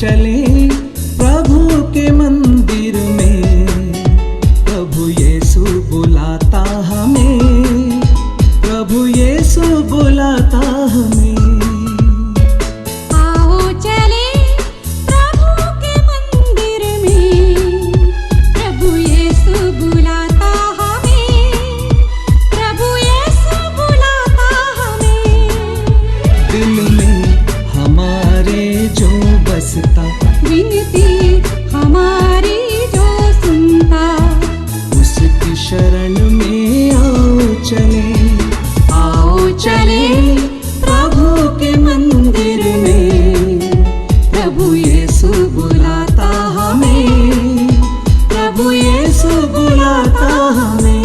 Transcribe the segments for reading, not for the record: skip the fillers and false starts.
चले प्रभु के मंदिर में, प्रभु यीशु बुलाता हमें, प्रभु यीशु बुलाता हमें। विनती हमारी जो सुनता, उसकी शरण में आओ चले प्रभु के मंदिर में, प्रभु यीशु बुलाता हमें, प्रभु यीशु बुलाता हमें।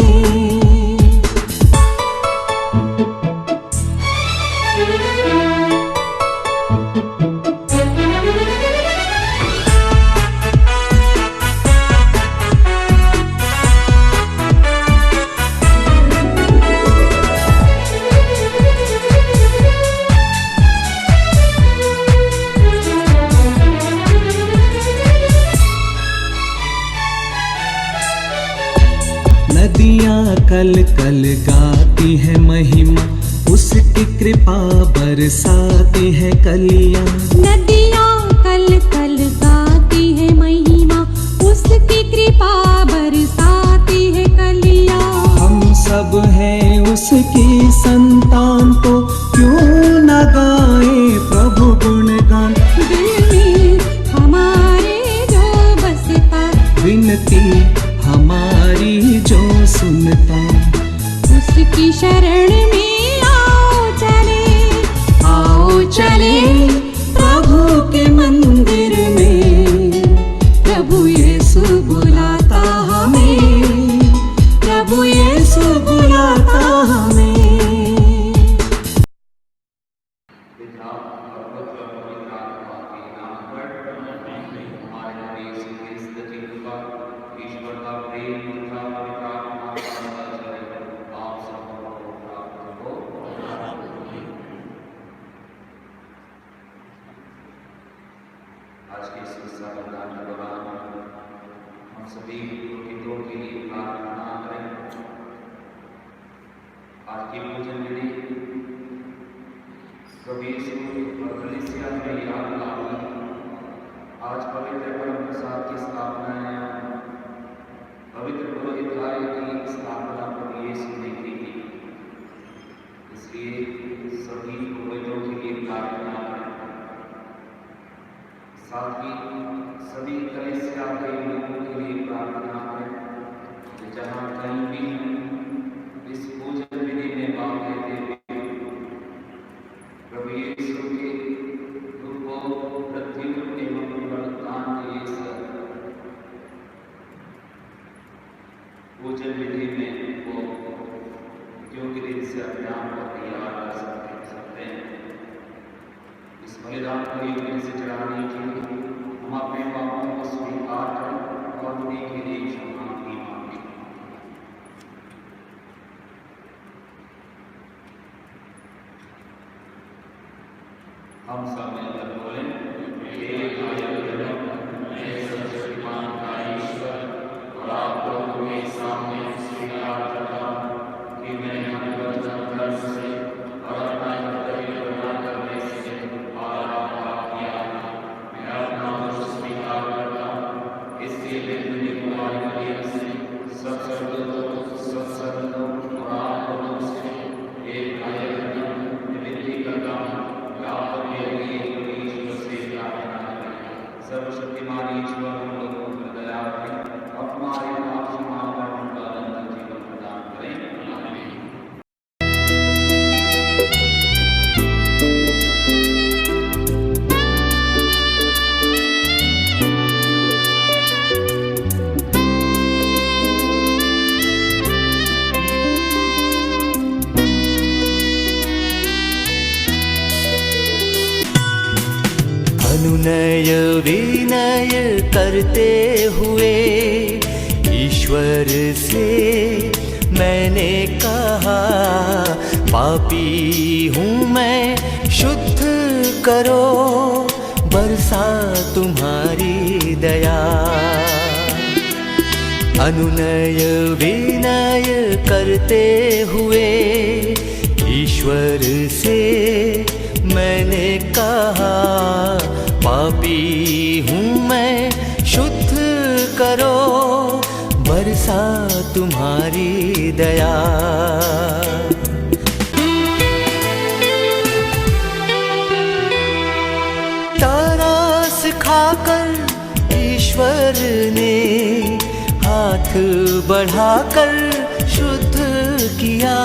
नदियाँ कल कल गाती है महिमा, उसकी कृपा बरसाती है कलियाँ। नदियाँ कल कल गाती है महिमा, उसकी कृपा बरसाती है कलियाँ। हम सब हैं उसकी संतान, तो क्यों न गाए प्रभु गुणगान। दिल में हमारे जो बसता, विनती हमारी जो सुनता, उसकी शरण में आओ चले प्रभु के मंदिर में, प्रभु यीशु बुलाता हमें, प्रभु यीशु बुलाता हमें। आज के शिक्षा प्रदान के दौरान हम सभी पुरोहितों के लिए प्रार्थना करें। आज की पूजन विधि कबीर और कलीसिया में याद लाती। आज पवित्र परम प्रसाद की स्थापना है, पवित्र पुरोहितालय की स्थापना प्रभु यीशु ने की थी, इसलिए सभी पुरोहितों के लिए प्रार्थना करें। साथ ही सभी कलीसिया के लोगों के लिए प्रार्थना करें, जहाँ कहीं भी इस पूजन विधि में भाग लेते हुए प्रभु यीशु के दुख मृत्यु एवं पुनरुत्थान के इस पूजन विधि में वो योग्य रीति से अपने आप को तैयार कर सकते हैं। इस बलिदान को योग्य से चढ़ाने के लिए हम अपने पापों को स्वीकार करें और उन्हीं के लिए क्षमा भी मांगें। हम सब मिलकर बोलें, हे सर्वशक्तिमान का ईश्वर, और आप लोगों के सामने स्वीकार करता हूं कि मैं कर्म से और अपना कर्तव्य बना करने से सब सर्वोत्तम सब सर्वोत्तम और आप लोगों से एक विनती करता हूं, आप मेरे लिए ईश्वर से प्रार्थना करें। सर्वशक्तिमान ईश्वर हम लोगों पर दया करें और हमारे पाप क्षमा कर उनका अनंत जीवन प्रदान करें। आमीन। अनुनय विनय करते हुए ईश्वर से मैंने कहा, पापी हूँ मैं, शुद्ध करो बरसा तुम्हारी दया। अनुनय विनय करते हुए ईश्वर से मैंने कहा, पापी हूँ मैं, शुद्ध करो, बरसा तुम्हारी दया। तरस खाकर ईश्वर ने हाथ बढ़ाकर शुद्ध किया।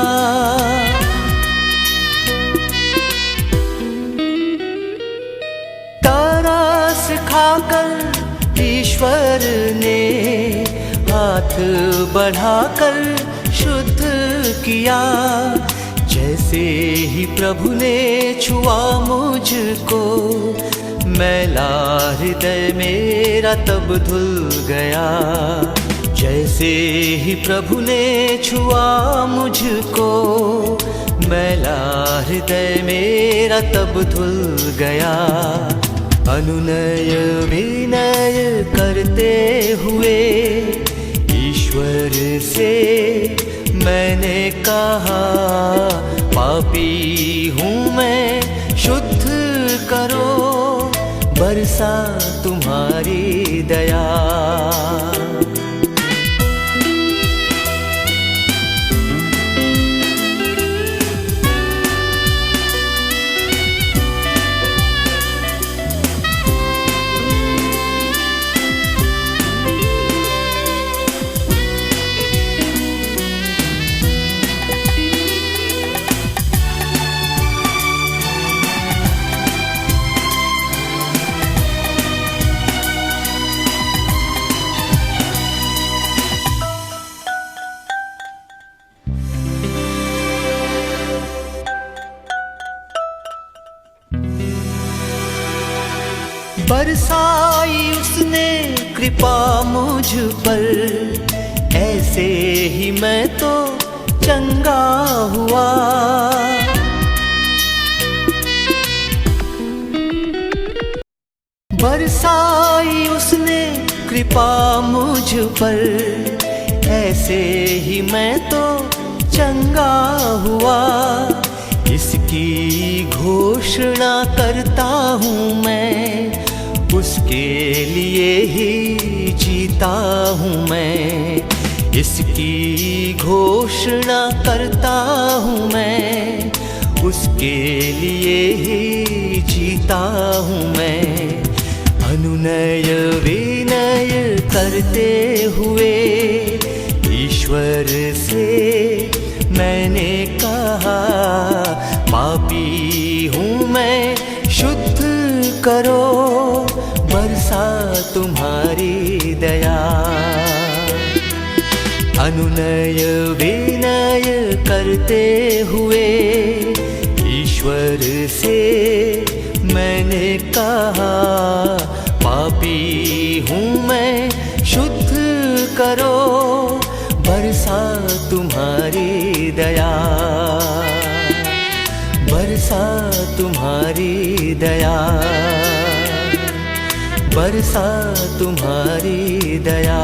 तरस खाकर ईश्वर ने हाथ बढ़ाकर शुद्ध किया। जैसे ही प्रभु ने छुआ मुझको, मैला हृदय मेरा तब धुल गया। जैसे ही प्रभु ने छुआ मुझको, मैला हृदय मेरा तब धुल गया। अनुनय विनय करते हुए ईश्वर से मैंने कहा, पापी हूँ मैं, शुद्ध करो, बरसा तुम्हारी दया। बरसाई उसने कृपा मुझ पर, ऐसे ही मैं तो चंगा हुआ। बरसाई उसने कृपा मुझ पर, ऐसे ही मैं तो चंगा हुआ। इसकी घोषणा करता हूँ मैं, उसके लिए ही जीता हूँ मैं। इसकी घोषणा करता हूँ मैं, उसके लिए ही जीता हूँ मैं। अनुनय विनय करते हुए ईश्वर से मैंने कहा, पापी हूँ मैं, शुद्ध करो, बरसा तुम्हारी दया। अनुनय विनय करते हुए ईश्वर से मैंने कहा, पापी हूँ मैं, शुद्ध करो, बरसा तुम्हारी दया। बरसा तुम्हारी दया, बरसा तुम्हारी दया।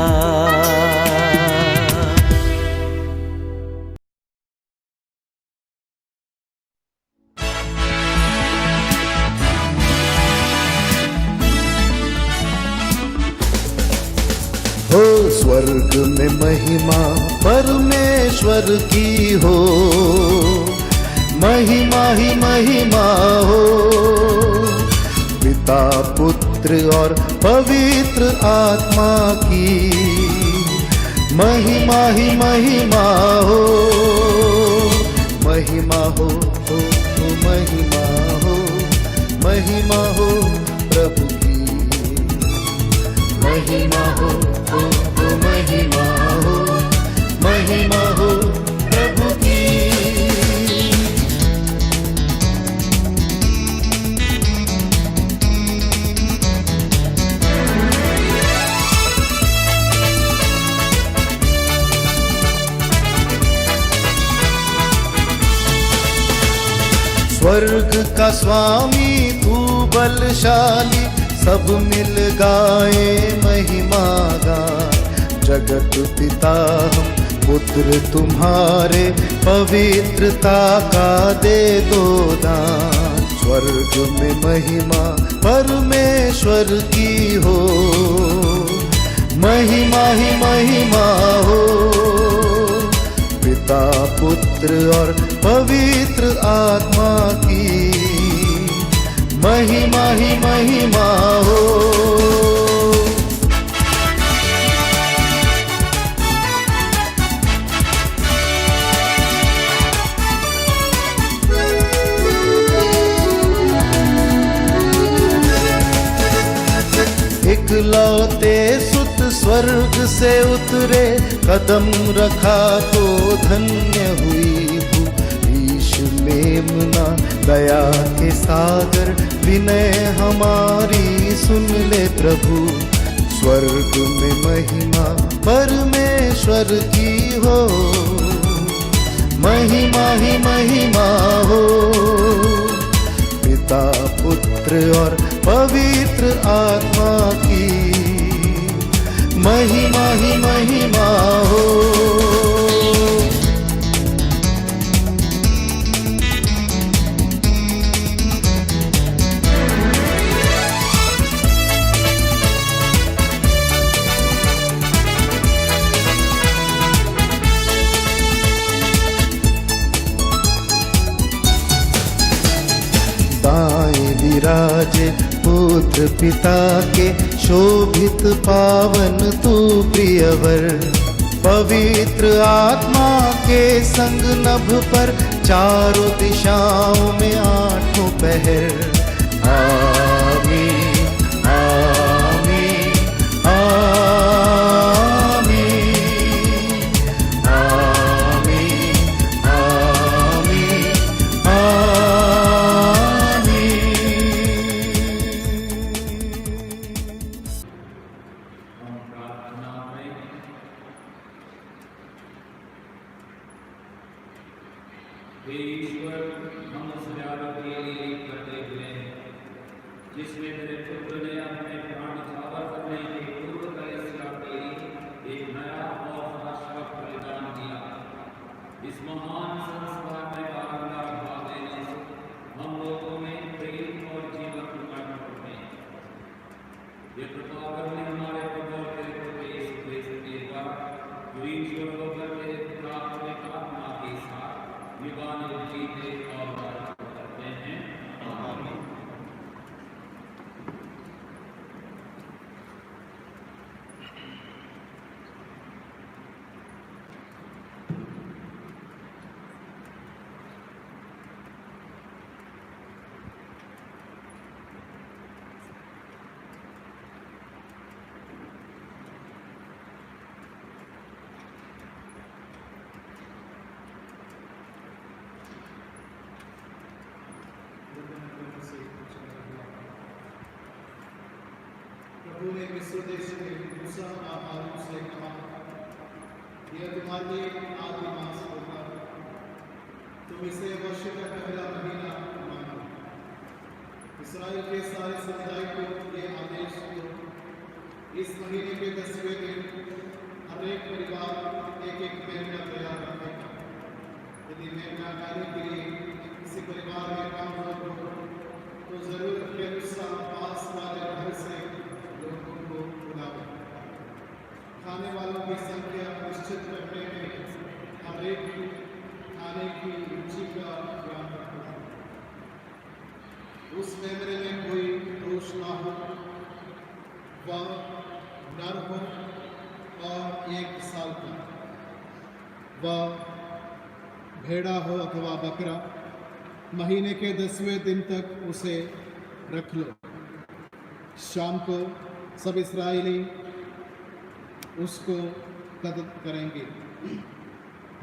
हो स्वर्ग में महिमा परमेश्वर की हो, महिमा ही महिमा हो। पिता पुत्र और पवित्र आत्मा की महिमा ही महिमा हो। महिमा हो महिमा हो, महिमा हो प्रभु की। महिमा हो महिमा हो, महिमा हो प्रभु की। स्वर्ग का स्वामी तू बलशाली सब मिल गाए महिमा गान। जगत पिता हम पुत्र तुम्हारे पवित्रता का दे दो दान। स्वर्ग में महिमा परमेश्वर की हो, महिमा ही महिमा हो। पिता पुत्र और पवित्र आत्मा की महिमा ही महिमा हो। इकलौते सुत स्वर्ग से उतरे, कदम रखा तो धन्य हुई भू। ईश मेमना दया के सागर, विनय हमारी सुन ले प्रभु। स्वर्ग में महिमा परमेश्वर की हो, महिमा ही महिमा हो। पिता पुत्र और पवित्र आत्मा की महिमा ही महिमा हो। दाएं विराजे पुत्र पिता के, शोभित पावन तू प्रियवर। पवित्र आत्मा के संग नभ पर, चारों दिशाओं में आठों पहर। आमीन आमीन आमीन आमीन हम प्रार्थना में हे ईश्वर, हम उस याद के लिए करते हुए जिसमें तेरे पुत्र ने अपने प्राण न्यौछावर करने के पूर्व कलीसिया के लिए एक नया और शाश्वत बलिदान दिया। इस महान संस्कार में बारंबार भाग लेने से हम लोगों में प्रेम और जीवन प्रकट होते हैं। ये कृपा करने हमारे प्रभु और तेरे पुत्र यीशु मसीह के द्वारा, जो ईश्वर होकर तेरे प्राथमिक आत्मा के साथ युगानुयुग जीते और राज करते हैं। आमीन। प्रभु ने मिस्र देश में मूसा और हारून से कहा, यह तुम्हारे आदि मास होगा, तुम इसे वर्ष का पहला महीना मानो। इस्राएल के सारे समुदाय को ये आदेश दो, इस महीने के 10वें दिन हर एक परिवार एक एक मेमना तैयार रखेगा। यदि मेमना खाने के लिए किसी परिवार में काम हो तो जरूरत के अनुसार पास वाले घर से लोगों को बुलाओ। खाने वालों की संख्या निश्चित करने में हर एक खाने की रुचि का ध्यान रखना। उस मेमने में कोई दोष ना हो, वह नर हो और 1 साल का, वह भेड़ा हो अथवा बकरा। महीने के 10वें दिन तक उसे रख लो। शाम को सब इस्राएली उसको कत्ल करेंगे।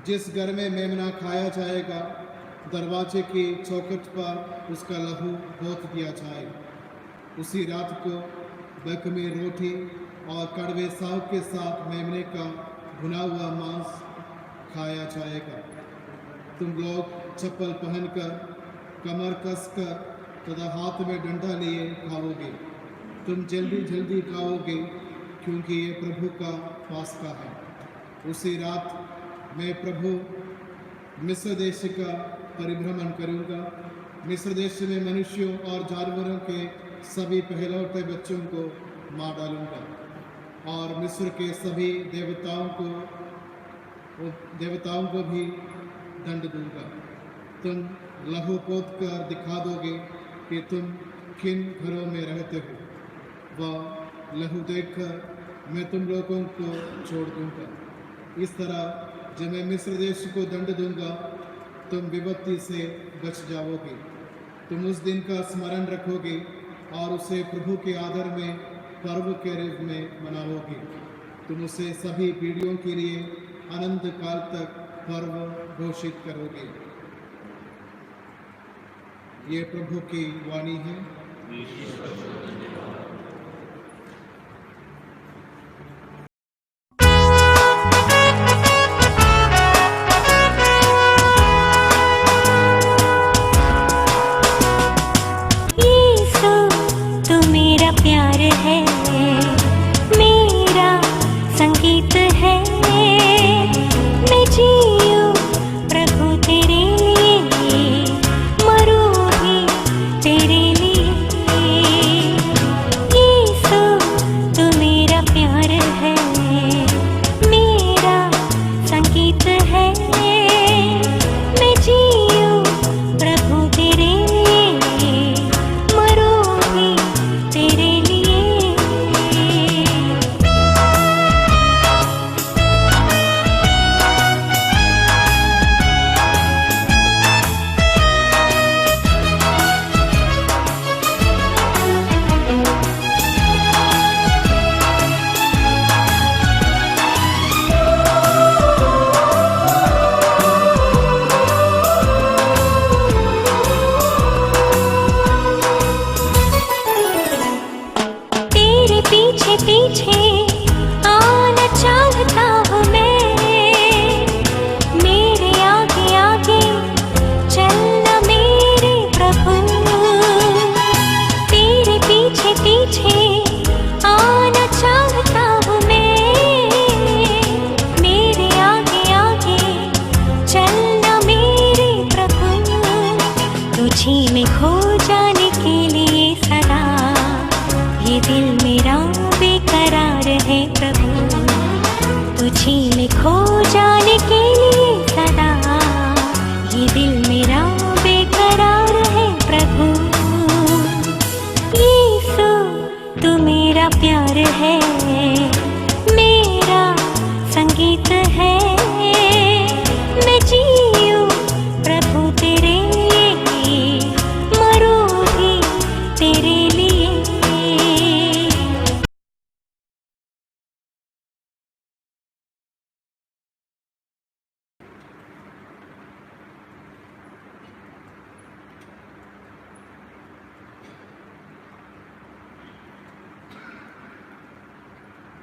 जिस घर में मेमना खाया जाएगा, दरवाजे की चौखट पर उसका लहू पोत दिया जाएगा। उसी रात को बकमी रोटी और कड़वे साग के साथ मेमने का भुना हुआ मांस खाया जाएगा। तुम लोग चप्पल पहनकर, कमर कसकर तथा हाथ में डंडा लिए खाओगे। तुम जल्दी जल्दी खाओगे, क्योंकि ये प्रभु का पास्का है। उसी रात मैं प्रभु मिस्र देश का परिभ्रमण करूंगा। मिस्र देश में मनुष्यों और जानवरों के सभी पहलौठे बच्चों को मार डालूंगा और मिस्र के सभी देवताओं को भी दंड दूंगा। तुम लहू पोत कर दिखा दोगे कि तुम किन घरों में रहते हो। वह लहू देखकर मैं तुम लोगों को छोड़ दूंगा। इस तरह जब मैं मिस्र देश को दंड दूंगा, तुम विपत्ति से बच जाओगे। तुम उस दिन का स्मरण रखोगे और उसे प्रभु के आदर में पर्व के रूप में मनाओगे। तुम उसे सभी पीढ़ियों के लिए अनंत काल तक पर्व घोषित करोगे। ये प्रभु की वाणी है।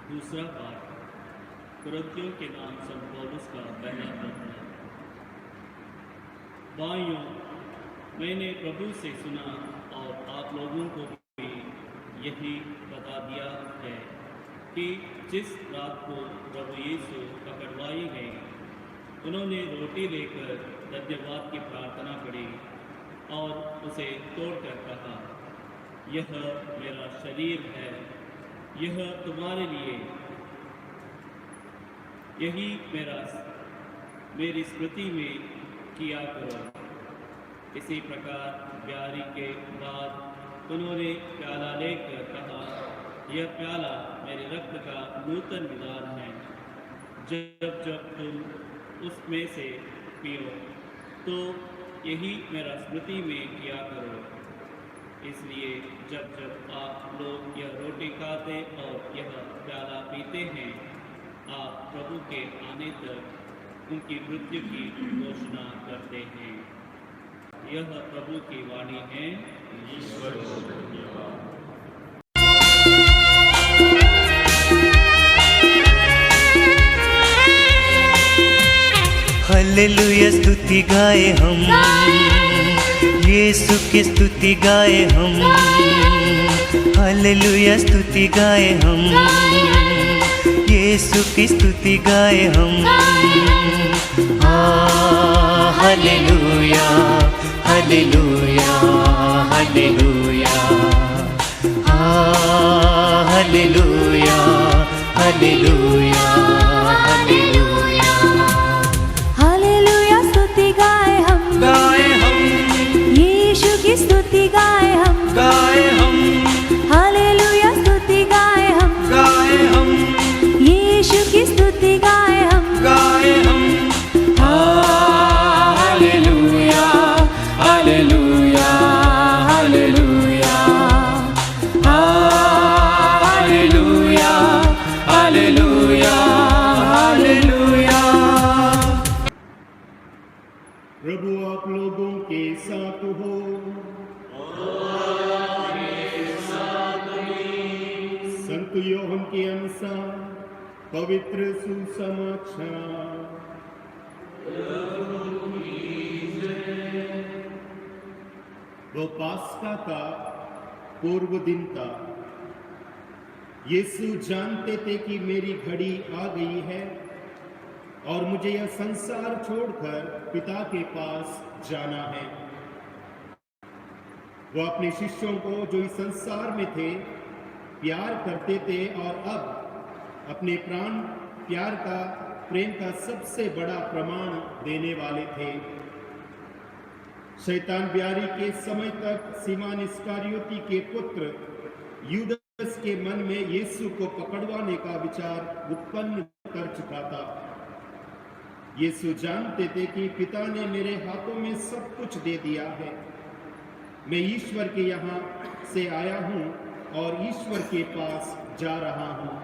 दूसरा पाठ कुरिन्थियों के नाम संत पौलुस का पहला पत्र। भाइयों, मैंने प्रभु से सुना और आप लोगों को भी यही बता दिया है कि जिस रात को प्रभु यीशु पकड़वाए गए, उन्होंने रोटी लेकर धन्यवाद की प्रार्थना पढ़ी और उसे तोड़कर कहा, यह मेरा शरीर है, यह तुम्हारे लिए, यही मेरी स्मृति में किया करो। इसी प्रकार ब्यारी के बाद उन्होंने प्याला लेकर कहा, यह प्याला मेरे रक्त का नूतन विधान है। जब जब तुम उसमें से पियो तो यही मेरा स्मृति में किया करो। इसलिए जब जब आप लोग यह रोटी खाते और यह प्याला पीते हैं, आप प्रभु के आने तक उनकी मृत्यु की घोषणा करते हैं। यह प्रभु की वाणी है। ईश्वर को धन्यवाद। हालेलुया स्तुति गाए हम यीशु की स्तुति गाए हम, हालेलुया स्तुति गाए हम, यीशु की स्तुति गाए हम। Hallelujah hallelujah hallelujah, hallelujah hallelujah hallelujah. Hallelujah स्तुति गाए हम, यीशु की स्तुति गाए हम, हालेलुया स्तुति गाए हम, यीशु की स्तुति गाए हम, hallelujah hallelujah hallelujah, hallelujah hallelujah hallelujah. प्रभु आप लोगों के साथ हो। संत योहन के अनुसार पवित्र सुसमाचार। वो पास्का का पूर्व दिन था। यीशु जानते थे कि मेरी घड़ी आ गई है और मुझे यह संसार छोड़कर पिता के पास जाना है। वो अपने शिष्यों को जो इस संसार में थे प्यार करते थे और अब अपने प्राण प्रेम का सबसे बड़ा प्रमाण देने वाले थे। शैतान ब्यारी के समय तक सीमोन इस्करियोती के पुत्र यूदास के मन में यीशु को पकड़वाने का विचार उत्पन्न कर चुका था। यीशु जानते थे कि पिता ने मेरे हाथों में सब कुछ दे दिया है। मैं ईश्वर के यहाँ से आया हूँ और ईश्वर के पास जा रहा हूँ।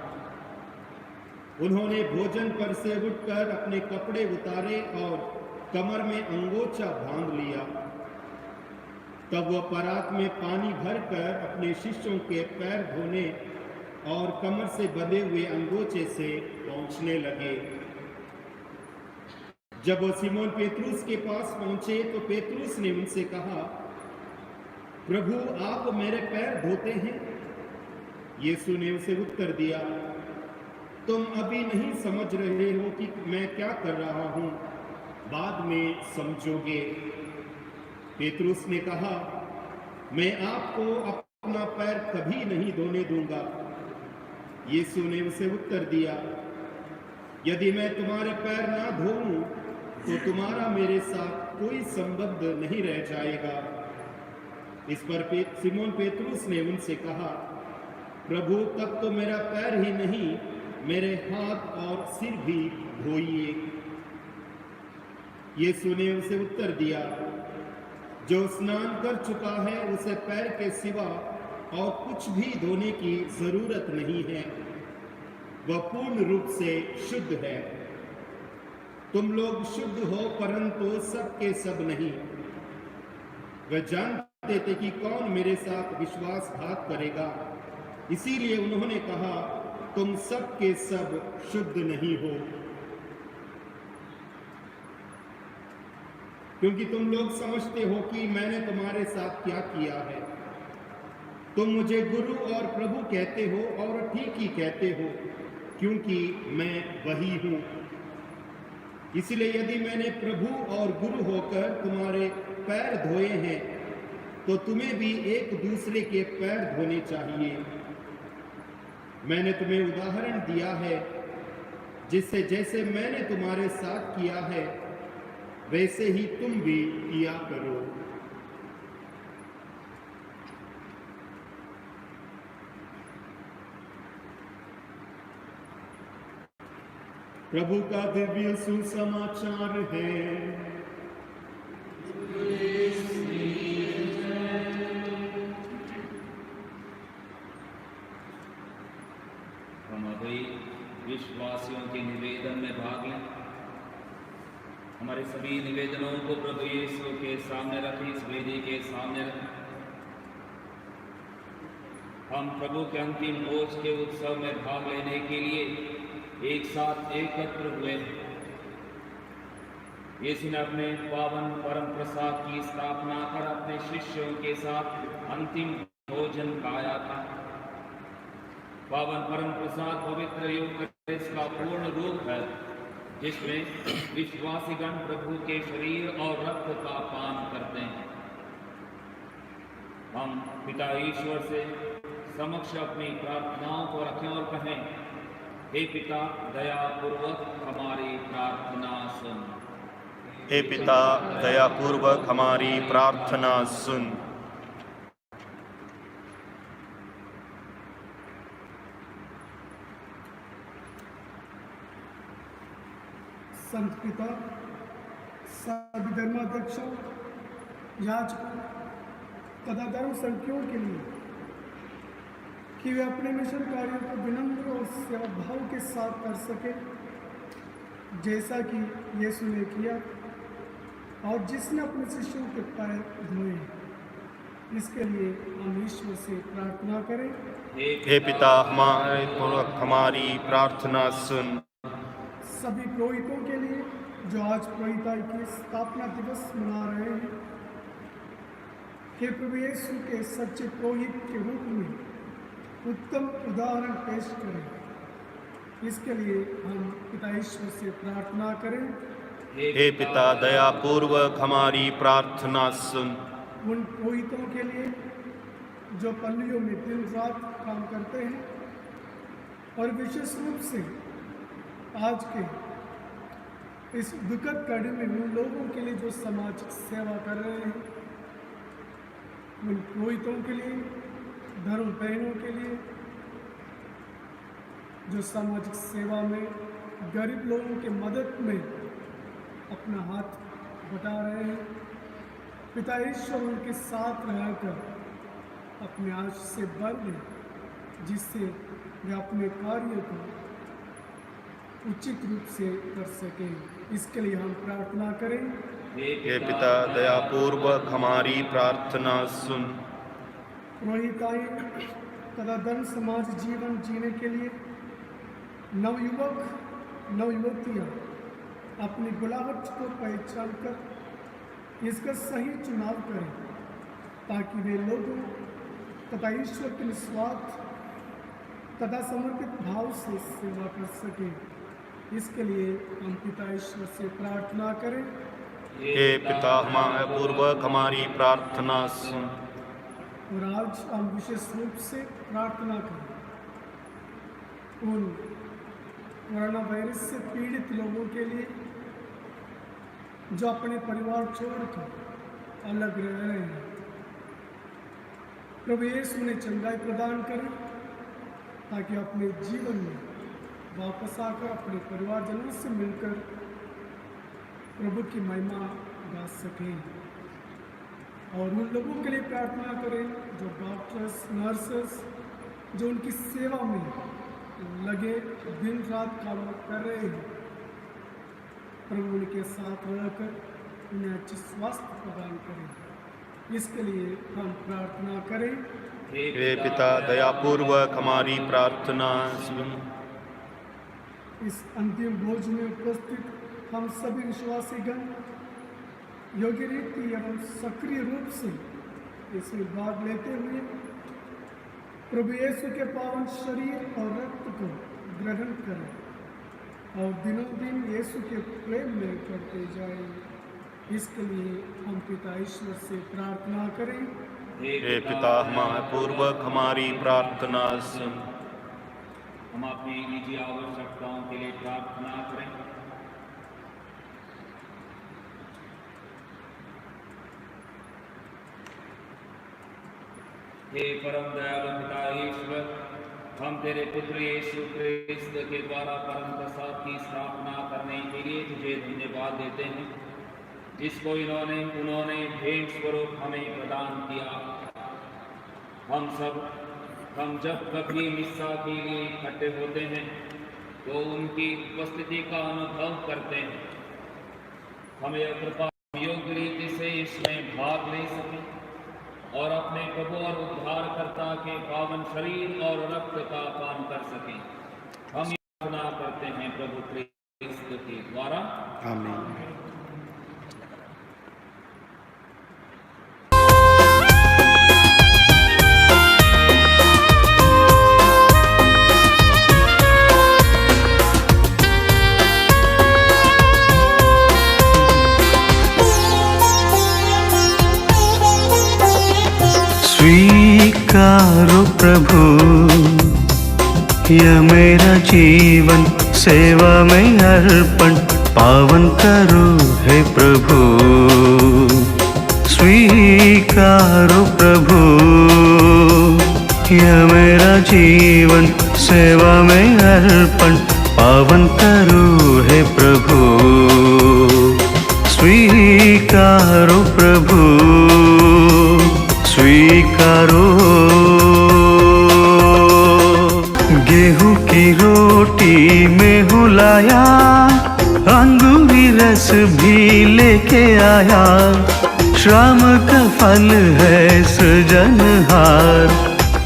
उन्होंने भोजन पर से उठकर अपने कपड़े उतारे और कमर में अंगोछा बांध लिया। तब वो परात में पानी भरकर अपने शिष्यों के पैर धोने और कमर से बंधे हुए अंगोछे से पहुँचने लगे। जब वो सिमोन पेतरुस के पास पहुंचे तो पेतरुस ने उनसे कहा, प्रभु आप मेरे पैर धोते हैं? यीशु ने उसे उत्तर दिया, तुम अभी नहीं समझ रहे हो कि मैं क्या कर रहा हूं, बाद में समझोगे। पेतरुस ने कहा, मैं आपको अपना पैर कभी नहीं धोने दूंगा। यीशु ने उसे उत्तर दिया, यदि मैं तुम्हारे पैर ना धोऊं तो तुम्हारा मेरे साथ कोई संबंध नहीं रह जाएगा। इस पर सिमोन पेतरुस ने उनसे कहा, प्रभु तब तो मेरा पैर ही नहीं मेरे हाथ और सिर भी धोइए। यीशु ने उसे उत्तर दिया, जो स्नान कर चुका है उसे पैर के सिवा और कुछ भी धोने की जरूरत नहीं है, वह पूर्ण रूप से शुद्ध है। तुम लोग शुद्ध हो परंतु सबके सब नहीं। वह जानते थे कि कौन मेरे साथ विश्वासघात करेगा, इसीलिए उन्होंने कहा, तुम सबके सब शुद्ध नहीं हो, क्योंकि तुम लोग समझते हो कि मैंने तुम्हारे साथ क्या किया है। तुम मुझे गुरु और प्रभु कहते हो और ठीक ही कहते हो, क्योंकि मैं वही हूं। इसलिए यदि मैंने प्रभु और गुरु होकर तुम्हारे पैर धोए हैं तो तुम्हें भी एक दूसरे के पैर धोने चाहिए। मैंने तुम्हें उदाहरण दिया है, जिससे जैसे मैंने तुम्हारे साथ किया है वैसे ही तुम भी किया करो। प्रभु का दिव्य सुसमाचार है। हम अभी विश्वासियों के निवेदन में भाग लें। हमारे सभी निवेदनों को प्रभु यीशु के सामने रखें, इस वेदी के सामने रखें। हम प्रभु के अंतिम भोज के उत्सव में भाग लेने के लिए एक साथ एकत्र हुए हैं। यीशु ने अपने पावन परम प्रसाद की स्थापना कर अपने शिष्यों के साथ अंतिम भोजन खाया था। पावन परम प्रसाद पवित्र यूकरिस्ट का पूर्ण रूप है, जिसमें विश्वासीगण प्रभु के शरीर और रक्त का पान करते हैं। हम पिता ईश्वर से समक्ष अपनी प्रार्थनाओं को रखें और कहें, हे पिता दया पूर्वक हमारी प्रार्थना सुन। हे पिता दया पूर्वक हमारी प्रार्थना सुन। संत पिता सभी धर्माध्यक्षों, याजकों तथा धर्म संघियों के लिए कि वे अपने मिशन कार्यों को विनम्र और सेवा भाव के साथ कर सके, जैसा कि यीशु ने किया और जिसने अपने शिष्यों के पैर धोए। इसके लिए हम ईश्वर से प्रार्थना करें। हे पिता हमारे पूर्वक हमारी प्रार्थना सुन। सभी पुरोहितों के लिए जो आज पुरोहिताई की स्थापना दिवस मना रहे हैं, हे प्रभु यीशु के सच्चे पुरोहित के रूप में उत्तम उदाहरण पेश करें। इसके लिए हम पिता ईश्वर से प्रार्थना करें। हे पिता दया पूर्वक हमारी प्रार्थना सुन। उन पुरोहितों के लिए जो पल्लियों में दिन रात काम करते हैं और विशेष रूप से आज के इस दुखद कड़ी में उन लोगों के लिए जो समाज सेवा कर रहे हैं, उन पुरोहितों के लिए, धर्म बहनों के लिए जो सामाजिक सेवा में गरीब लोगों की मदद में अपना हाथ बटा रहे हैं, पिता ईश्वर उनके साथ रहकर अपने आशीष से भर दें, जिससे वे अपने कार्य को उचित रूप से कर सकें। इसके लिए हम प्रार्थना करें। हे पिता दया पूर्वक हमारी प्रार्थना सुन। पुरोहिताई तथा धर्म समाज जीवन जीने के लिए नवयुवक नवयुवतियाँ अपनी बुलाहट को पहचान कर इसका सही चुनाव करें, ताकि वे लोगों तथा ईश्वर के निस्वार्थ तथा समर्पित भाव से सेवा कर सकें। इसके लिए हम पिता ईश्वर से प्रार्थना करें। हे पिता हमारे पूर्वक हमारी प्रार्थना सुन। और आज हम विशेष रूप से प्रार्थना करें उन कोरोना वायरस से पीड़ित लोगों के लिए जो अपने परिवार छोड़कर अलग रह रहे हैं। प्रभु यीशु ने चंगाई प्रदान करें, ताकि अपने जीवन में वापस आकर अपने परिवारजनों से मिलकर प्रभु की महिमा गा सकें। और उन लोगों के लिए प्रार्थना करें जो डॉक्टर्स, नर्सेस, जो उनकी सेवा में लगे दिन रात काम कर रहे हैं, प्रभु उनके साथ रहकर उन्हें अच्छी स्वास्थ्य प्रदान करें। इसके लिए हम प्रार्थना करें। हे पिता दया पूर्वक हमारी प्रार्थना सुन। इस अंतिम भोज में उपस्थित हम सभी विश्वासीगण योग्य रीति एवं सक्रिय रूप से इसमें भाग लेते हुए प्रभु यीशु के पावन शरीर और रक्त को ग्रहण करें और दिनों दिन यीशु के प्रेम में करते जाएं। इसके लिए हम पिता ईश्वर से प्रार्थना करें। हे पिता हमारे पूर्वक हमारी प्रार्थना सुन। हम अपनी निजी आवश्यकताओं के लिए प्रार्थना करें। हे परम दयालु पिता ईश्वर, हम तेरे पुत्र यीशु क्रिस्त के द्वारा परम प्रसाद की स्थापना करने के लिए तुझे धन्यवाद देते हैं, जिसको उन्होंने भेंट स्वरूप हमें प्रदान किया। हम जब कभी मिस्सा के लिए इकट्ठे होते हैं तो उनकी उपस्थिति का अनुभव करते हैं। हमें कृपा योग्य रीति से इसमें भाग ले सकें और अपने प्रभु और उद्धारकर्ता के पावन शरीर और रक्त का पान कर सकें। हम प्रार्थना करते हैं प्रभु क्रिस्त के द्वारा। आमीन। स्वीकारो प्रभु यह मेरा जीवन सेवा में अर्पण पावन करो हे प्रभु स्वीकारो प्रभु यह मेरा जीवन सेवा में अर्पण पावन करो हे प्रभु स्वीकारो प्रभु स्वीकारो गेहूं की रोटी में हुलाया अंगूरी रस भी लेके आया श्रम का फल है सृजनहार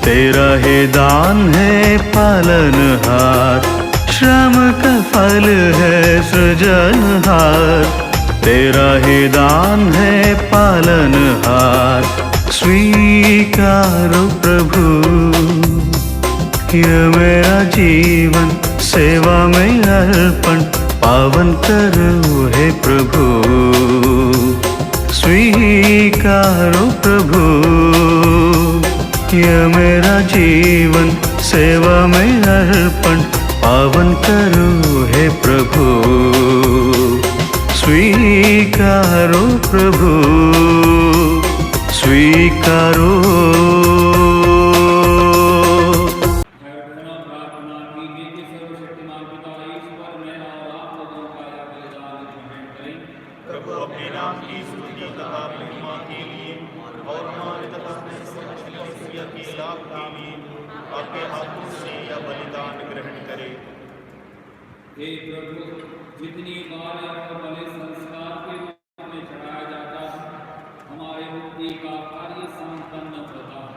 तेरा ही दान है पालनहार श्रम का फल है सृजनहार तेरा ही दान है पालनहार स्वीकारो प्रभु यह मेरा जीवन सेवा में अर्पण पावन करो हे प्रभु स्वीकारो प्रभु यह मेरा जीवन सेवा में अर्पण पावन करो हे प्रभु स्वीकारो प्रभु स्वीकारो प्रभु अपने नाम की स्तुति तथा महिमा के लिए और हमारे तथा कलीसिया के लाभ के लिए आपके हाथों से यह बलिदान ग्रहण करे। हे प्रभु जितनी बार यह बलि संस्कार के रूप में चढ़ाया जाता है हमारे मुक्ति का कार्य संपन्न होता है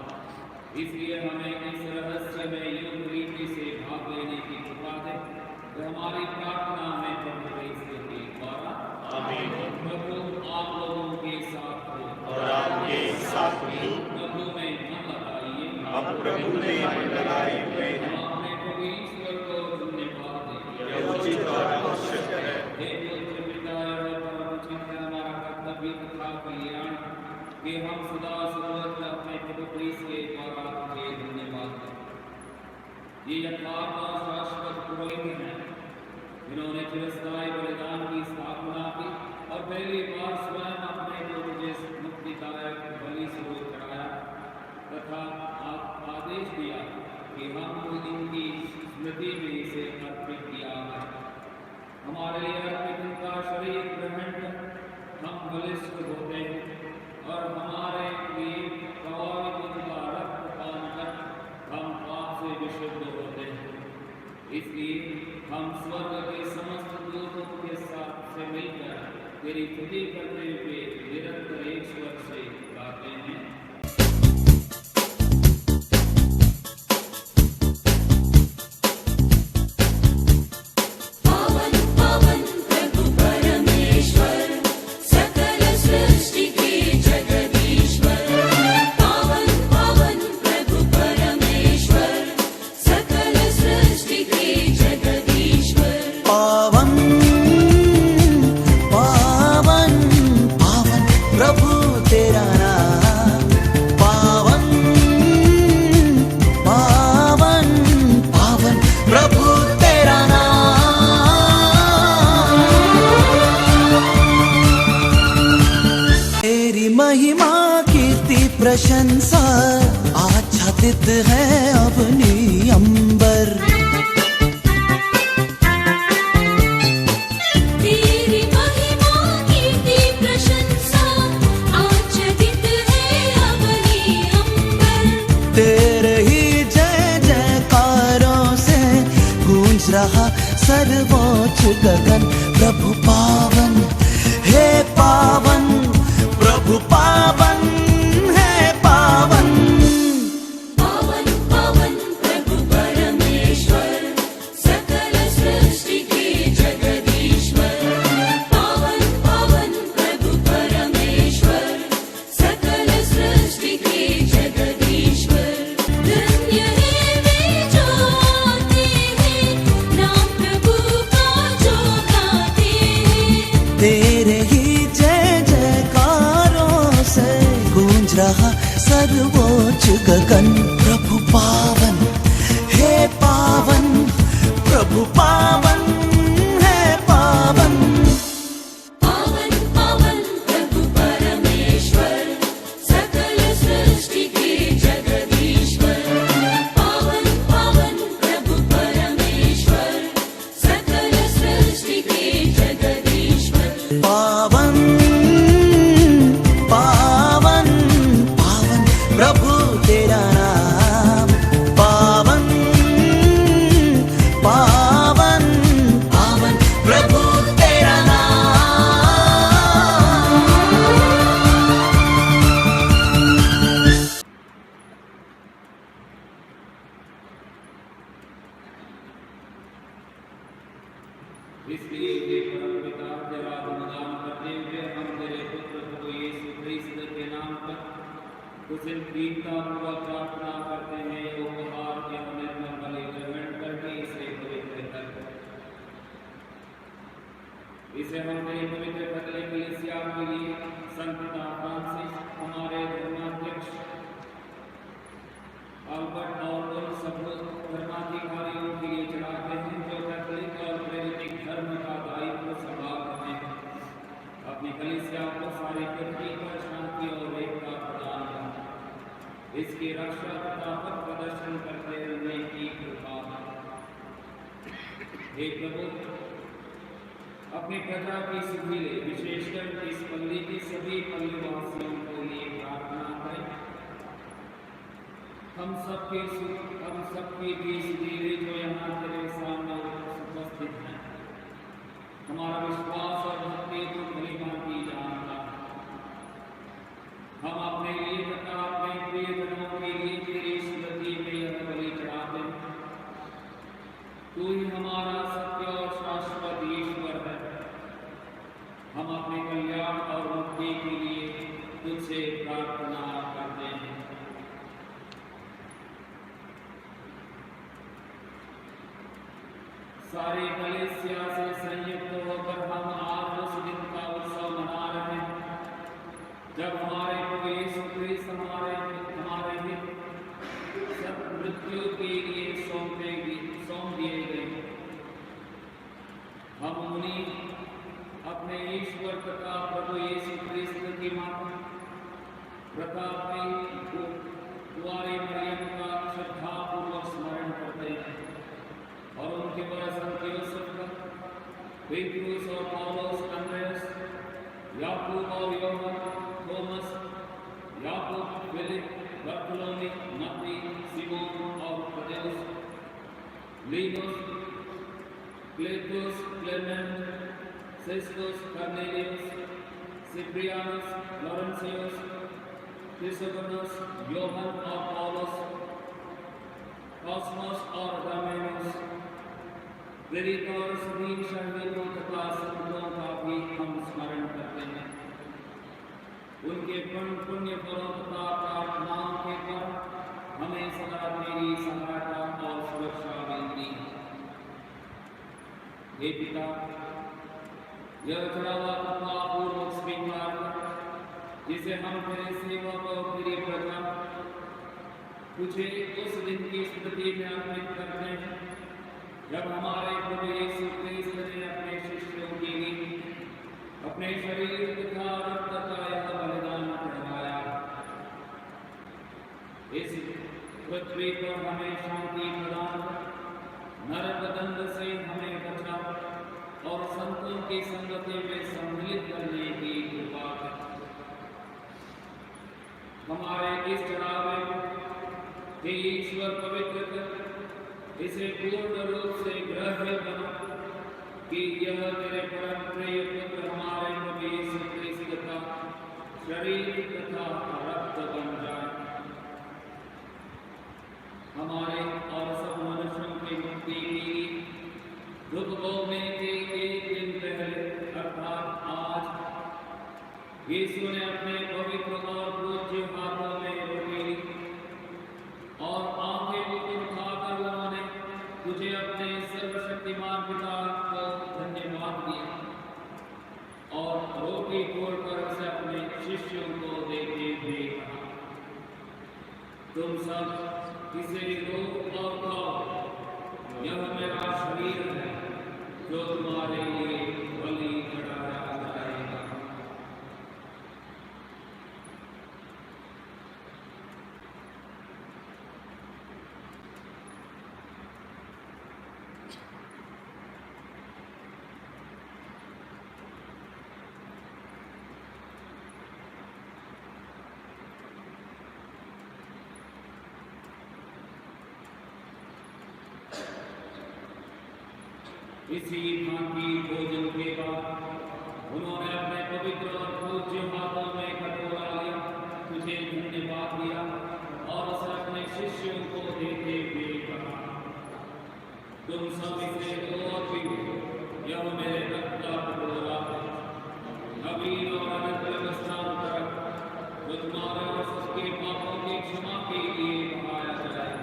इसलिए हमें इस रहस्य में योग्य रीति से भाग लेने की कृपा दे तो हमारी प्रार्थना में प्रभु के द्वारा आमीन। प्रभु आप लोगों के साथ हो और आपके साथ भी प्रभु में मन लगाइए अब प्रभु में मन लगाए हुए हैं अपने प्रभु ईश्वर को धन्यवाद दें यह उचित और आवश्यक है। हे पुत्र पिता और परम चिंतन हमारा कर्तव्य तथा कल्याण कि हम सदा सर्वत्र अपने प्रभु क्रिस्त के द्वारा तुझे धन्यवाद दें। ये यथार्थ और शाश्वत पुरोहित हैं जिन्होंने चिरस्थायी बलिदान की स्थापना की और पहली बार स्वयं अपने को तुझे मुक्तिदायक बलि स्वरूप चढ़ाया तथा आदेश दिया कि हम इनकी स्मृति में इसे अर्पित किया है। हमारे लिए अर्पित इनका शरीर ग्रहण कर हम बलिष्ठ होते हैं और हमारे लिए प्रभावित इनका रक्त पान कर हम पाप से विशुद्ध होते हैं। इसलिए हम स्वर्ग के समस्त दूतों के साथ से मिलकर तेरी स्तुति करते हुए निरंतर एक स्वर से गाते हैं। पावन पावन प्रभु परमेश्वर सकल सृष्टि के जगदीश्वर पावन पावन प्रभु परमेश्वर सकल सृष्टि के जगदीश्वर पावन पावन पावन प्रभु तेरा नाम पावन पावन पावन प्रभु तेरा नाम तेरी महिमा कीर्ति प्रशंसा आच्छादित है अपनी अंबर तेरी महिमा कीर्ति प्रशंसा आच्छादित है अवनी अंबर तेरे ही जय जयकारों से गूंज रहा सर्वोच्च गगन प्रभु पावन हे पावन प्रभु पावन है पावन पावन पावन प्रभु परमेश्वर सकल सृष्टि के जगदीश्वर पावन पावन प्रभु परमेश्वर सकल सृष्टि के जगदीश्वर धन्य है वे जो आते हैं नाम प्रभु का जो गाते हैं तेरे ही जय जयकारों से गूंज रहा सर्वोच्च सर्वोच्च गगन प्रभु पावन हे पावन प्रभु पावन है पावन पावन पावन प्रभु परमेश्वर सकल सृष्टि के जगदीश्वर पावन पावन प्रभु परमेश्वर सकल सृष्टि के जगदीश्वर पावन पावन पावन प्रभु तेरा नाम पावन पावन पावन प्रभु तेरा नाम इसलिए हे परमपिता तेरा गुणगान करते हुए हम तेरे पुत्र प्रभु यीशु ख्रीस्त के नाम पर तुझसे दीनतापूर्वक प्रार्थना करते हैं उपहार के निर्मल बलि ग्रहण करके इसे पवित्र कर इसे हम तेरी पवित्र कतले कलीसिया के लिए संत पिता फ्रांसिस हमारे धर्माध्यक्ष अल्बर्ट और उन सब धर्माधिकारियों के लिए चढ़ाते हैं जो कैथोलिक और प्रेरित धर्म का दायित्व संभाल रहे हैं अपनी कलीसिया को सारी पृथ्वी पर शांति और एकता प्रदान करें इसकी रक्षा तथा पथ प्रदर्शन करते रहने की कृपा हे प्रभु अपनी प्रजा की सुधि ले विशेषकर इस पल्ली की सभी पल्लीवासियों के लिए प्रार्थना करें हम सबकी भी सुधि ले जो यहाँ तेरे सामने उपस्थित हैं हमारा विश्वास और भक्ति तो भली भांति जानता है हम अपने लिए तथा अपने प्रियजनों के लिए तेरी स्मृति में यह बलि चढ़ाते हैं तू ही हमारा सत्य और शाश्वत ईश्वर है हम अपने कल्याण और मुक्ति के लिए तुझसे प्रार्थना करते हैं सारी कलीसिया से संयुक्त होकर हम आज उस दिन का उत्सव मना रहे हैं जब हमारे प्रभु यीशु ख्रीस्त हमारे हित सब मृत्यु के लिए सौंप दिए गए हम उन्हीं अपने ईश्वर तथा प्रभु यीशु ख्रीस्त की माता प्रतापी कुंवारी मरियम का श्रद्धापूर्वक स्मरण करते हैं और उनके बड़े संत यूसुफ का पेट्रुस और पौलुस अंद्रेस याकूब और योहन थॉमस याकूब फिलिप बर्थोलोमी मत्ती सिमोन और थदेउस लीनोस क्लेतुस क्लेमेंट सिस्टुस कर्नेलियस सिप्रियानुस लॉरेंसियस क्रिसोगोनस योहन और पौलुस कॉस्मोस और डामेनस प्रेरित और सभी शहीदों तथा संतों का भी हम स्मरण करते हैं उनके पुण्य फलों तथा प्रार्थनाओं के पर हमें सदा तेरी सहायता और सुरक्षा मिलती है हे पिता यह चढ़ावा तथा पूर्वक स्वीकार कर जिसे हम तेरे सेवक और तेरी प्रजा तुझे उस दिन की स्मृति में अर्पित करते हैं जब हमारे प्रभु यीशु ख्रीस्त ने अपने शिष्यों के लिए अपने शरीर तथा रक्त का यह बलिदान ठहराया इस पृथ्वी पर हमें शांति प्रदान कर नरक दंड से हमें बचा और संतों की संगति में सम्मिलित करने की कृपा कर हमारे इस चढ़ावे हे ईश्वर पवित्र कर इसे पूर्ण रूप से ग्रह्य बना कि यह तेरे परम प्रिय पुत्र हमारे प्रभु यीशु ख्रीस्त का शरीर तथा रक्त बन जाए हमारे और सब मनुष्यों की मुक्ति के लिए दुख भोगने के एक दिन पहले अर्थात आज यीशु ने अपने पवित्र और पूज्य हाथों में रोटी ली और आंखें ऊपर उठाकर उन्होंने तुझे अपने सर्वशक्तिमान पिता को धन्यवाद दिया और रोटी तोड़कर उसे अपने शिष्यों को देते हुए कहा तुम सब इसे लो और खाओ, यह मेरा शरीर है जो तुम्हारे लिए बलि चढ़ाया जाएगा। इसी भांति भोजन के बाद उन्होंने अपने पवित्र और पूज्य हाथों में कटोरा लिया, तुझे धन्यवाद दिया और उसे अपने शिष्यों को देते हुए कहा, तुम सब इसे लो और पीओ, यह मेरे रक्त का कटोरा है, नवीन और अनंत व्यवस्थांतरक, जो तुम्हारे और सबके पापों की क्षमा के लिए बहाया जाए।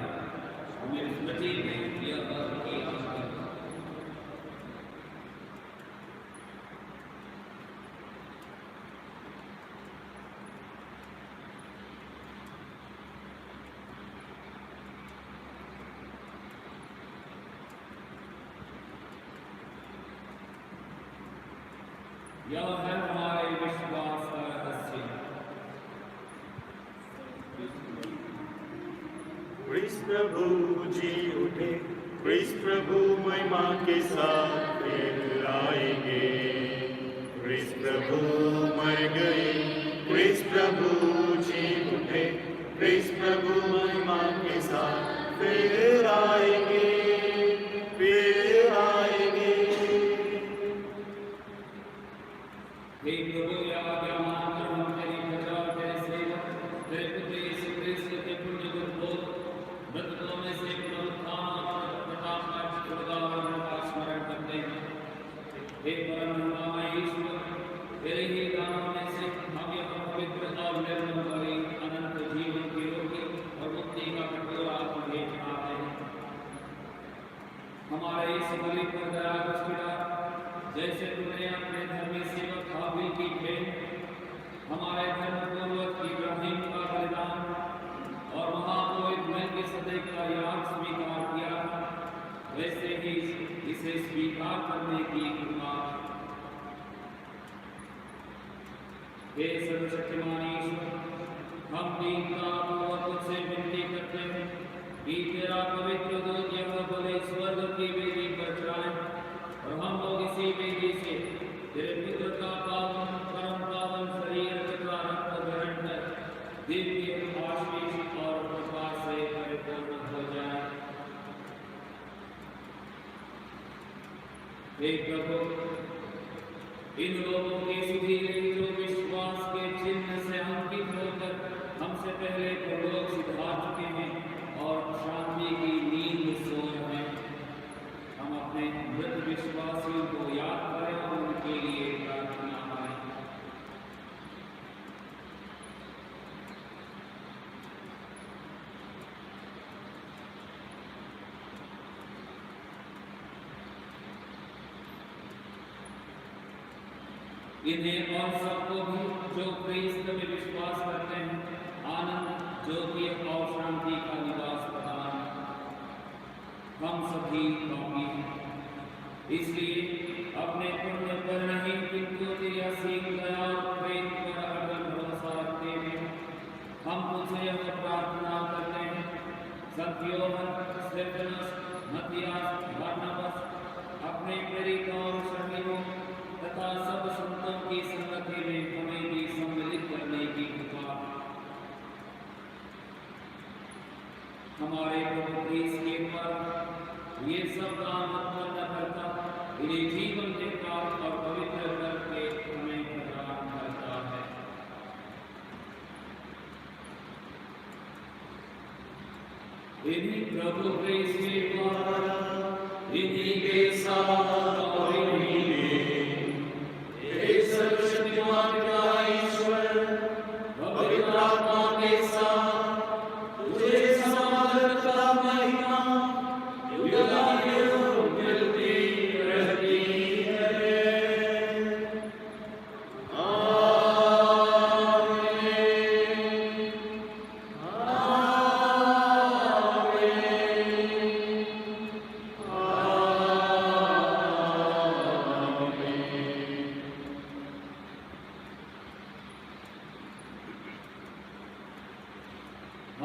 मेरी स्मृति में यह बात किया है। यह है हमारे विश्वास का रहस्य। क्रिस्त प्रभु जी उठे, क्रिस्त प्रभु महिमा के साथ फिर आएंगे। क्रिस्त प्रभु मर गए, क्रिस्त प्रभु जी उठे, क्रिस्त प्रभु महिमा के साथ फिर आएंगे, फिर आएंगे। हे प्रभु, यह आज्ञा मानकर हम तेरी प्रजा और तेरे सेवक, तेरे पुत्र यीशु क्रिस्त के पुण्य दुर्बोध, मृतकों में से पुनरुत्थान और प्रताप का पुनरुद्धारण का स्मरण करते हैं। हे परम ईश्वर, तेरे ही दानों में से हम यह पवित्र और निर्मल बलि, अनंत जीवन की रोटी और मुक्ति का कटोरा तुम्हें चढ़ाते हैं। हमारे इस बलि पर दया दृष्टि डाल, जैसे तुमने अपने धर्मी सेवक हाबिल की भेंट, हमारे धर्म पूर्वक इब्राहिम का बलिदान और महापुरोहित मेलकिसदेक का याग स्वीकार किया, वैसे ही इसे स्वीकार करने की कृपा। हे सर्वशक्तिमान ईश्वर, हम दीनता पूर्वक तुझसे विनती करते हैं कि तेरा पवित्र दूत यह बलि स्वर्ग की वेदी पर चढ़ाए और हम लोग इसी वेदी से तेरे पुत्र का पावन परम पावन शरीर तथा रक्त ग्रहण कर दिव्य आशीष और कृपा से परिपूर्ण हो जाए। हे प्रभु, इन लोगों की सुधीरे जो विश्वास के चिन्ह से अंकित होकर हमसे पहले परलोक सिधा चुके हैं और शांति की नींद सो रहे हैं, हम अपने मृत विश्वासियों को याद करें और उनके लिए प्रार्थना करें। इन्हें और सबको भी जो क्रिस्त में विश्वास करते हैं आनंद, ज्योति और शांति का निवास प्रदान। हम सभी पापी हैं, इसलिए अपने पुण्य पर नहीं किंतु तेरी असीम दया और प्रेम पर अटल भरोसा रखते हुए हम तुझसे यह प्रार्थना करते हैं, संत योहन, स्तेफनस, मत्तियास, बरनबास, अपने प्रेरितों और शहीदों तथा सब संतों की संगति में हमें भी सम्मिलित करने की कृपा। हमारे प्रभु क्रिस्त के पर ये सब दान उत्पन्न करता, इन्हें जीवन देता और पवित्र करके हमें प्रदान करता है। इन्हीं प्रभु क्रिस्त के द्वारा, इन्हीं के साथ और इन्हीं सर्वशक्तिमान पिता ईश्वर पवित्र आत्मा के साथ तुझे समाधता महिमा युगानुयुग मिलती रहती है। आमीन, आमीन।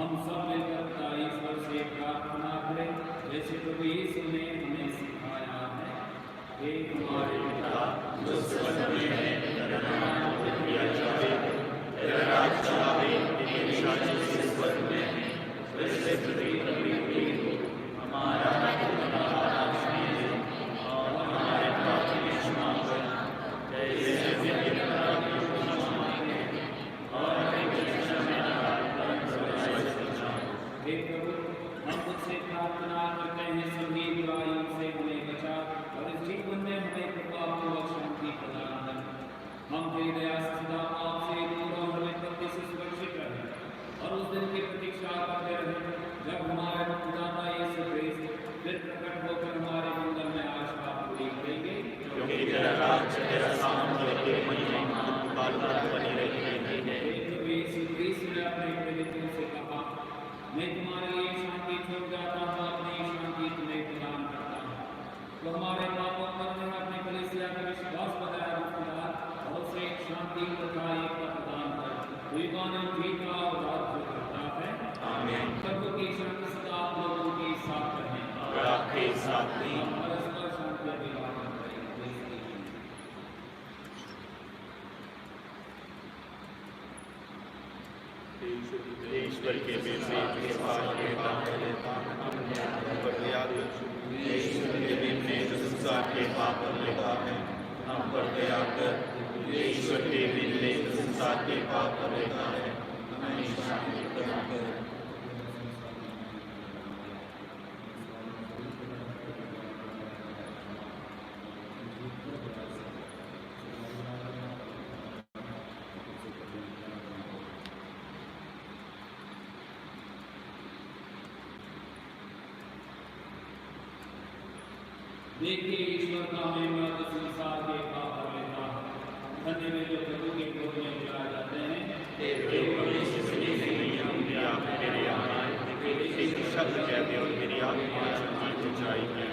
हम सब मिलकर पिता ईश्वर से प्रार्थना करें जैसे प्रभु यीशु ने हमें सिखाया है। हे हमारे पिता जो स्वर्ग में है, तेरा नाम पवित्र किया जाए, तेरा राज्य आए, तेरी इच्छा जैसे स्वर्ग में है वैसे पृथ्वी पर भी हो। हमारा रोज़ाना आज हमें दे और हमारे पाप की क्षमा कर जैसे हम अपने अपराधियों को क्षमा करते हैं और हमें परीक्षा में न डालकर बुराई से बचा। हे प्रभु, हम तुझसे प्रार्थना करते हैं सभी बुराइयों से हमें बचा और इस जीवन में हमें कृपापूर्वक शांति प्रदान कर। हम तेरी दया से सदा पाप से दूर और हमें पत्नी से सुरक्षित रहें और उस दिन की प्रतीक्षा करते रहें जब हमारे खुदाता यीशु मसीह फिर प्रकट होकर हमारे मंदिर में आशा पूरी करेंगे। क्योंकि तेरा राज्य, तेरा सामर्थ्य, तेरी महिमा काल तक बनी रहेगी। प्रभु यीशु मसीह ने अपने प्रेरितों से कहा, मैं तुम्हारे लिए शांति छोड़ जाता हूँ, अपनी शांति तुम्हें प्रदान करता हूँ। तो हमारे पापों पर वह अपनी कलीसिया का विश्वास बनाए रखता और उसे शांति तथा एकता प्रदान कर युगानुयुग जीता और राज्य करता है। आमीन। प्रभु की शांति सदा आप लोगों के साथ रहे और आपके साथ भी। हम परस्पर शांति अभिवादन करें। ईश्वर के बेटे के पास लेता पर याद ईश्वर के बेटे जो संसार के पाप पर लेता है, हम पर दया कर। ईश्वर के बेटे जो संसार के पाप पर लेता है, हमें शांति प्रदान कर। देखिए ईश्वर का महिमा तो संसार के पाप पर लेता है। धन्य वे जो प्रभु के क्रोध में बुलाए जाते हैं। एक शब्द कहते और मेरी आत्मा शांति को जाएगी।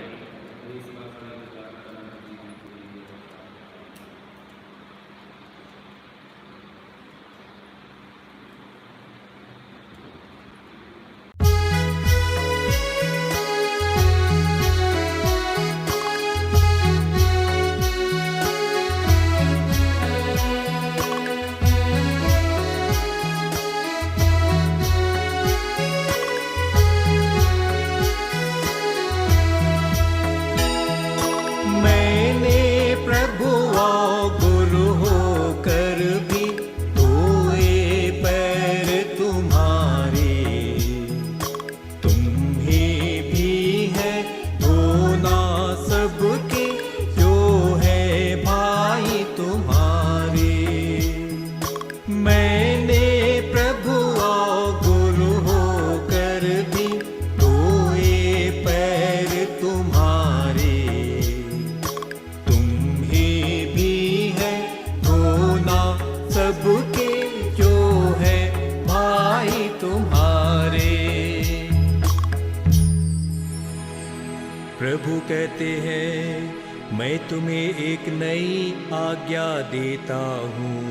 प्रभु कहते हैं, मैं तुम्हें एक नई आज्ञा देता हूँ,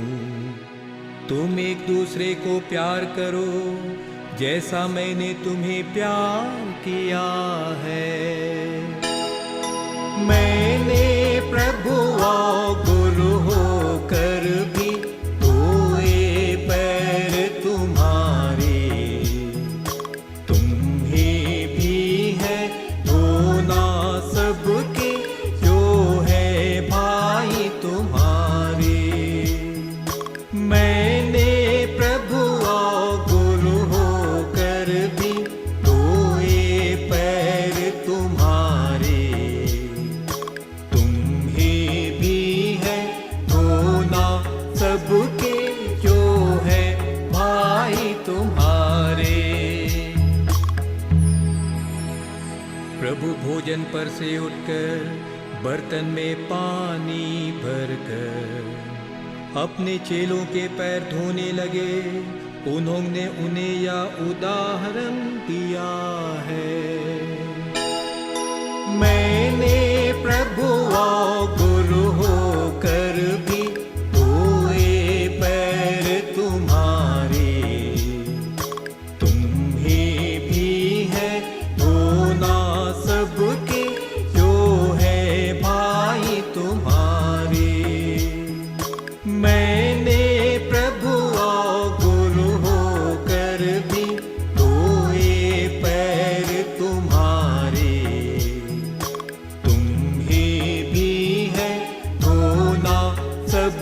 तुम एक दूसरे को प्यार करो जैसा मैंने तुम्हें प्यार किया है। मैंने प्रभु और गुरु होकर भी धोए पैर तुम्हारे, तुम्हें भी है धोना सबके जो है भाई तुम्हारे। मैंने प्रभु और गुरु होकर भी धोए पैर तुम्हारे, तुम्हें भी है धोना सबके जो है भाई तुम्हारे। प्रभु भोजन पर से उठकर बर्तन में पानी भरकर अपने चेलों के पैर धोने लगे। उन्होंने उन्हें यह उदाहरण दिया है, मैंने प्रभु और गुरु होकर भी धोए पैर तुम्हारे, तुम्हें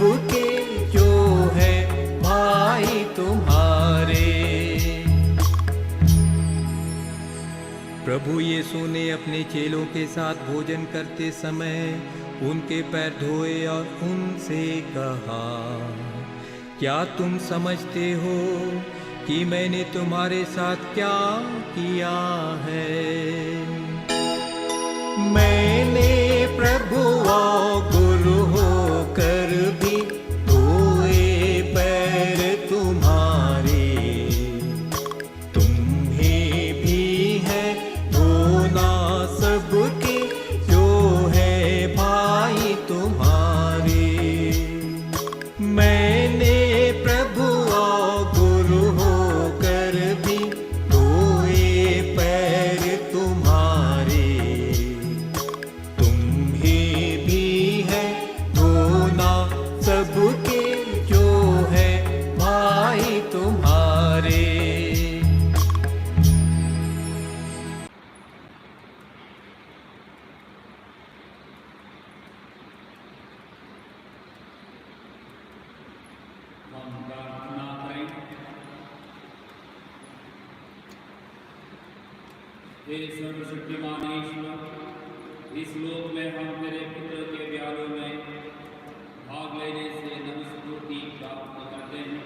सबके जो है भाई तुम्हारे। प्रभु यीशु ने अपने चेलों के साथ भोजन करते समय उनके पैर धोए और उनसे कहा, क्या तुम समझते हो कि मैंने तुम्हारे साथ क्या किया है? मैंने प्रभु और गुरु होकर भी धोए पैर तुम्हारे। तुम्हें भी है धोना सबके जो है भाई तुम्हारे। मैंने प्रभु और गुरु होकर भी धोए पैर तुम्हारे। तुम्हें भी है धोना सबके जो है भाई तुम्हारे। हम प्रार्थना करें। हे सर्वशक्तिमान ईश्वर, इस लोक में हम तेरे पुत्र के प्यारों में भाग लेने से नमस्कृति प्राप्त करते हैं।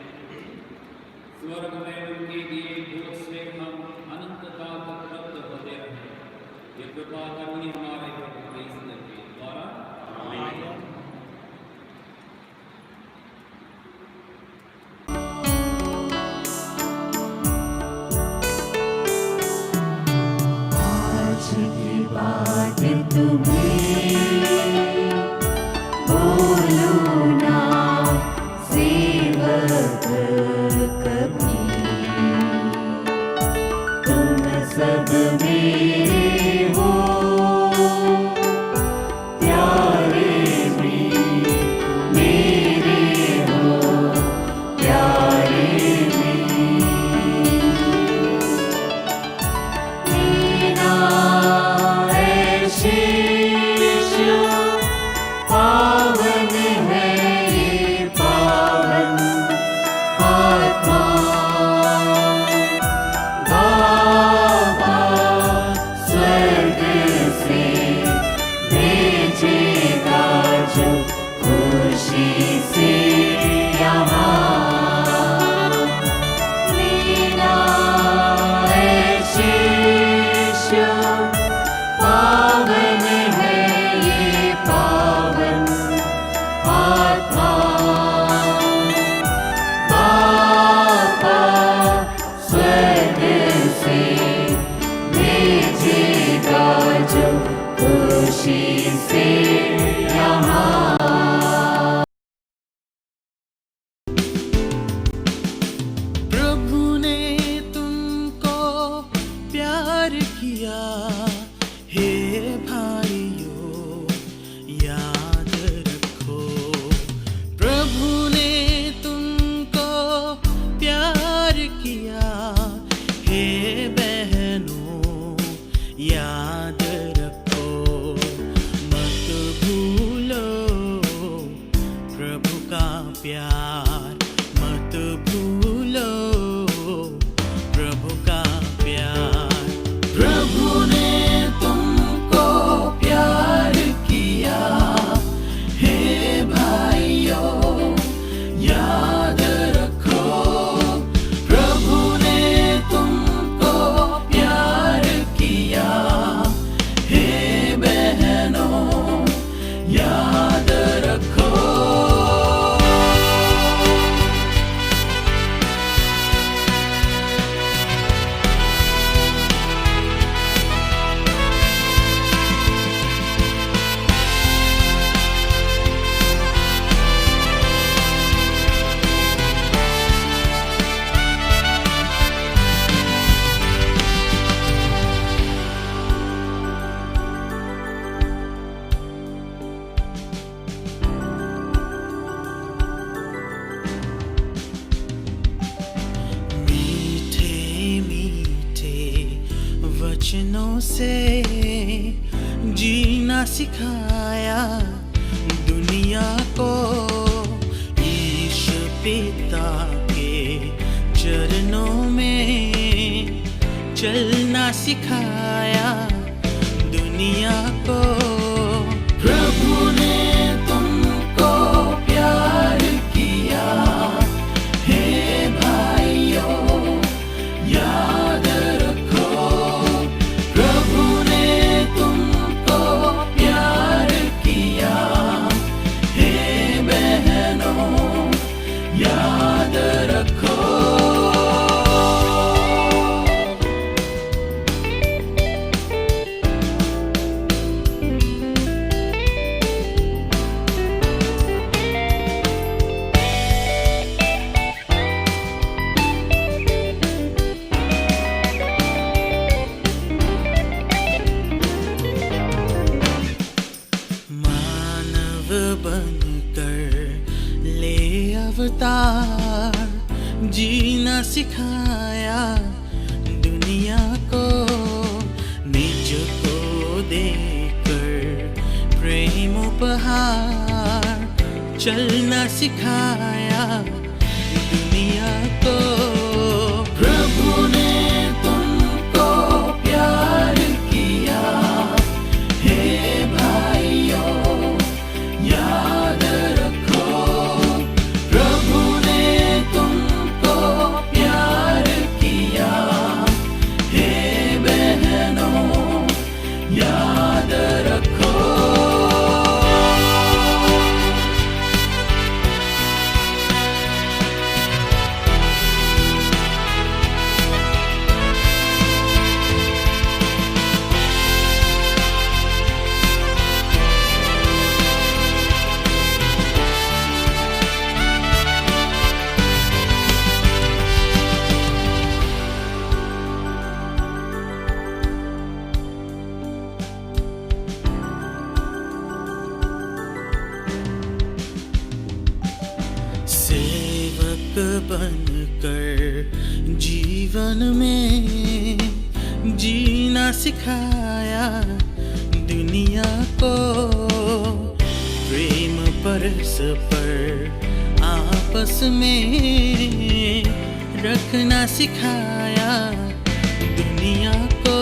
स्वर्ग में उनकी दिए भोग से हम अनंतता तक तृप्त होते रहे। ये कृपा करनी हमारे प्रभु यीशु के द्वारा। आमीन। आज की बात तुम्हें बोलो ना सेवक कभी। तुम सब मेरे हो प्यारे भी मेरे हो प्यारे भी। मीना शिष्य पावन है ये पावन आत्मा। बाबा स्वर्ग से भेजेगा जो खुशी से यहाँ। मीना शिष्य पावन है ये पावन आत्मा। बाबा स्वर्ग से भेजेगा जो खुशी से यहाँ। प्रभु ने तुमको प्यार किया, हे भाइयों याद रखो। प्रभु ने तुमको प्यार किया, हे बहनों याद रखो। मत भूलो प्रभु का प्यार, मत भूलो प्रभु का प्यार। प्रभु ने तुमको प्यार किया, हे भाइयों याद रखो। प्रभु ने तुमको प्यार किया, हे बहनों याद रखो। मीठे मीठे वचनों से जीना सिखाया दुनिया को। जीना सिखाया दुनिया को। प्रभु ने तुमको प्यार किया हे भाइयों, याद रखो। प्रभु ने तुमको प्यार किया हे बहनों, याद रखो। मानव बनकर ले अवतार, जीना सिखाया दुनिया को। निज को देकर प्रेम उपहार, चलना सिखाया दुनिया को। प्रभु ने तुमको प्यार किया हे भाइयों, याद रखो। प्रभु ने तुमको प्यार किया हे बहनों, याद रखो। सेवक बनकर जीवन में जीना सिखाया दुनिया को। प्रेम परस्पर आपस में रखना सिखाया दुनिया को।